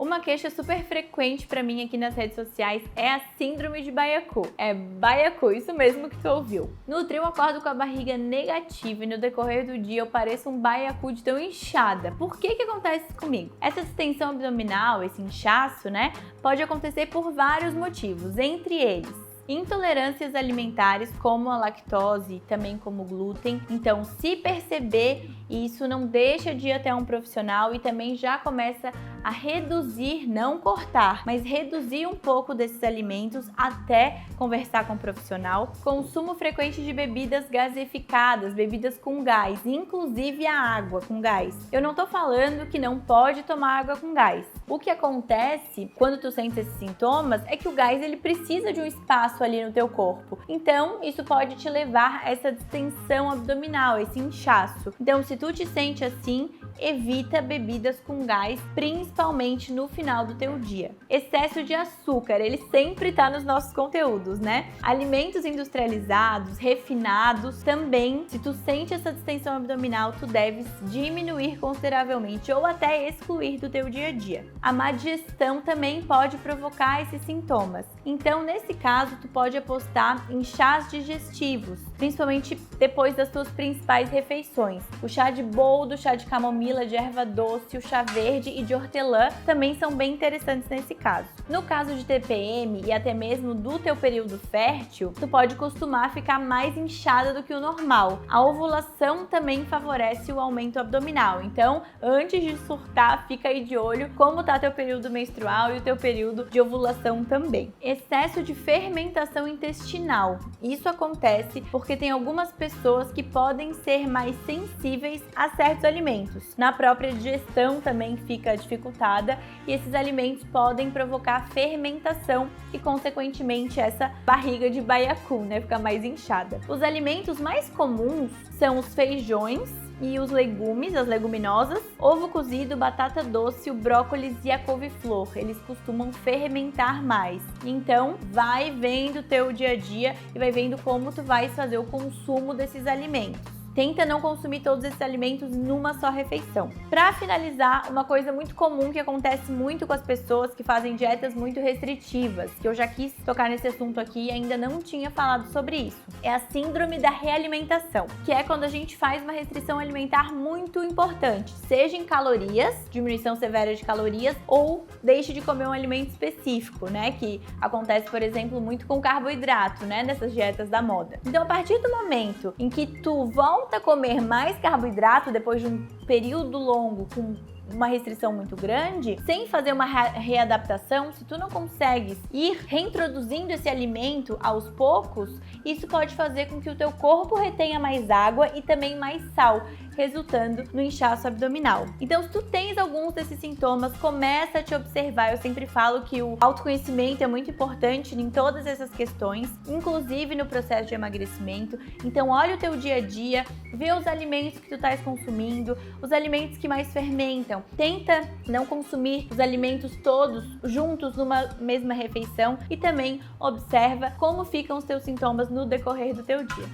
Uma queixa super frequente pra mim aqui nas redes sociais é a síndrome de baiacu. É baiacu, isso mesmo que tu ouviu. No trio eu acordo com a barriga negativa e no decorrer do dia eu pareço um baiacu de tão inchada. Por que acontece comigo? Essa distensão abdominal, esse inchaço, né, pode acontecer por vários motivos, entre eles intolerâncias alimentares como a lactose e também como o glúten. Então, se perceber isso, não deixa de ir até um profissional e também já começa a reduzir, não cortar, mas reduzir um pouco desses alimentos até conversar com o profissional. Consumo frequente de bebidas gaseificadas, bebidas com gás, inclusive a água com gás. Eu não tô falando que não pode tomar água com gás. O que acontece quando tu sente esses sintomas é que o gás ele precisa de um espaço ali no teu corpo. Então, isso pode te levar a essa distensão abdominal, esse inchaço. Então, se tu te sente assim, evita bebidas com gás, principalmente no final do teu dia. Excesso de açúcar, ele sempre tá nos nossos conteúdos, né? Alimentos industrializados, refinados, também, se tu sente essa distensão abdominal, tu deves diminuir consideravelmente ou até excluir do teu dia a dia. A má digestão também pode provocar esses sintomas. Então, nesse caso, tu pode apostar em chás digestivos, principalmente depois das tuas principais refeições. O chá de boldo, o chá de camomila, de erva doce, o chá verde e de hortelã também são bem interessantes nesse caso. No caso de TPM e até mesmo do teu período fértil, tu pode costumar ficar mais inchada do que o normal. A ovulação também favorece o aumento abdominal. Então, antes de surtar, fica aí de olho como tá teu período menstrual e o teu período de ovulação também. Excesso de fermentação intestinal. Isso acontece porque tem algumas pessoas que podem ser mais sensíveis a certos alimentos. Na própria digestão também fica dificultada e esses alimentos podem provocar fermentação e, consequentemente, essa barriga de baiacu, né? Fica mais inchada. Os alimentos mais comuns são os feijões e os legumes, as leguminosas, ovo cozido, batata doce, o brócolis e a couve-flor. Eles costumam fermentar mais. Então, vai vendo o teu dia a dia e vai vendo como tu vais fazer o consumo desses alimentos. Tenta não consumir todos esses alimentos numa só refeição. Para finalizar, uma coisa muito comum que acontece muito com as pessoas que fazem dietas muito restritivas, que eu já quis tocar nesse assunto aqui e ainda não tinha falado sobre isso, é a síndrome da realimentação, que é quando a gente faz uma restrição alimentar muito importante, seja em calorias, diminuição severa de calorias, ou deixe de comer um alimento específico, né, que acontece, por exemplo, muito com carboidrato, né, nessas dietas da moda. Então, a partir do momento em que tu volta a comer mais carboidrato depois de um período longo com uma restrição muito grande, sem fazer uma readaptação, se tu não consegues ir reintroduzindo esse alimento aos poucos, isso pode fazer com que o teu corpo retenha mais água e também mais sal, resultando no inchaço abdominal. Então, se tu tens alguns desses sintomas, começa a te observar. Eu sempre falo que o autoconhecimento é muito importante em todas essas questões, inclusive no processo de emagrecimento. Então, olha o teu dia a dia, vê os alimentos que tu estás consumindo, os alimentos que mais fermentam. Tenta não consumir os alimentos todos juntos numa mesma refeição e também observa como ficam os teus sintomas no decorrer do teu dia.